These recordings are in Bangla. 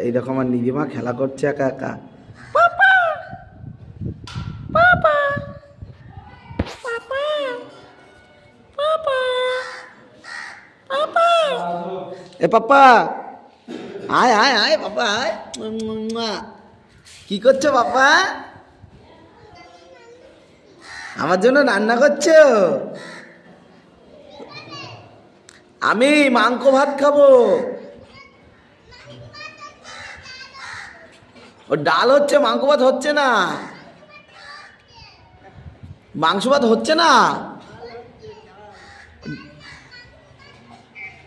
এইরকম আমার নিধিমা খেলা করছে একা একা। পাপা পাপা পাপা পাপা পাপা, এ পাপা আয় আয় আয় পাপা আয়। কি করছো পাপা? আমার জন্য রান্না করছো? আমি মাংস ভাত খাবো। ও ডাল হচ্ছে, মাংস ভাত হচ্ছে না। মাংস ভাত হচ্ছে না।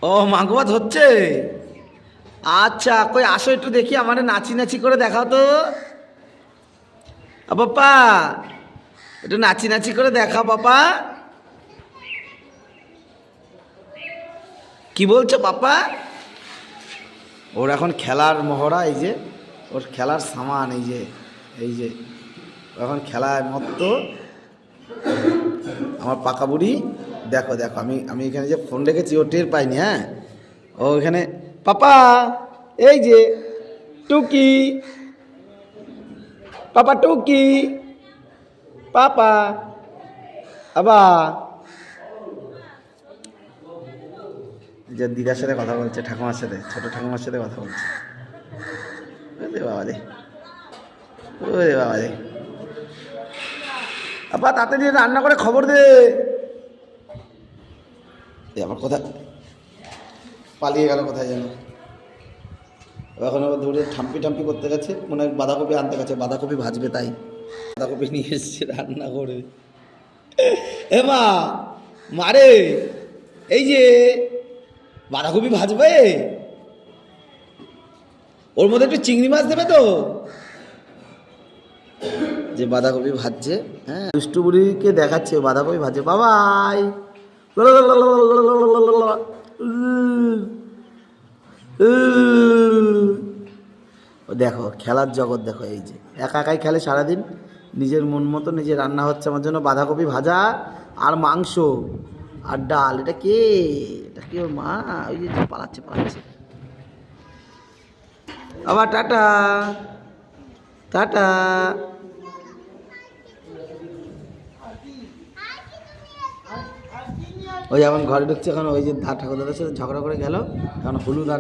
ও মাংস ভাত হচ্ছে। আচ্ছা কই আসো একটু দেখি, আমার নাচি নাচি করে দেখাও তো। পাপা একটু নাচি নাচি করে দেখাও পাপা। কি বলছো পাপা? ওর এখন খেলার মহড়া, এই যে ওর খেলার সামান, এই যে এই যে এখন খেলায় মত্ত আমার পাকা বুড়ি। দেখো দেখো আমি আমি এখানে যে ফোন রেখেছি ও টের পাইনি। হ্যাঁ ও এখানে পাপা, এই যে টুকি পাপা, টুকি পাপা আবা, যে দিদার সাথে কথা বলছে, ঠাকুমার সাথে, ছোট ঠাকুমার সাথে কথা বলছে। ওরে বাবা রে, ওরে বাবা রে। আপা তাড়াতাড়ি রান্না করে খবর দে। আমার কথা পালিয়ে গেল কোথায় যেন। এখন আবার দৌড়ে ঠাম্পি টাম্পি করতে গেছে, মনে হয় বাঁধাকপি আনতে গেছে, বাঁধাকপি ভাজবে, তাই বাঁধাকপি নিয়ে এসছে রান্না করে। এ মা মারে, এই যে বাঁধাকপি ভাজবে, ওর মধ্যে একটু চিংড়ি মাছ দেবে তো। যে বাঁধাকপি ভাজছে, হ্যাঁ দুষ্টু বুড়িকে দেখাচ্ছে বাঁধাকপি ভাজছে। বাবাই দেখো খেলার জগৎ দেখো, এই যে একা একাই খেলে সারাদিন, নিজের মন মতো নিজে রান্না হচ্ছে আমার জন্য বাঁধাকপি ভাজা আর মাংস আর ডাল। এটা কে? এটা কি ওর মা? ওই যে পালাচ্ছে পালাচ্ছে। আবার টাটা টাটা। ওই এখন ঘরে ঢুকছে, এখন ওই যে ঠাকুর দাদার সাথে ঝগড়া করে গেল, এখন হলুদ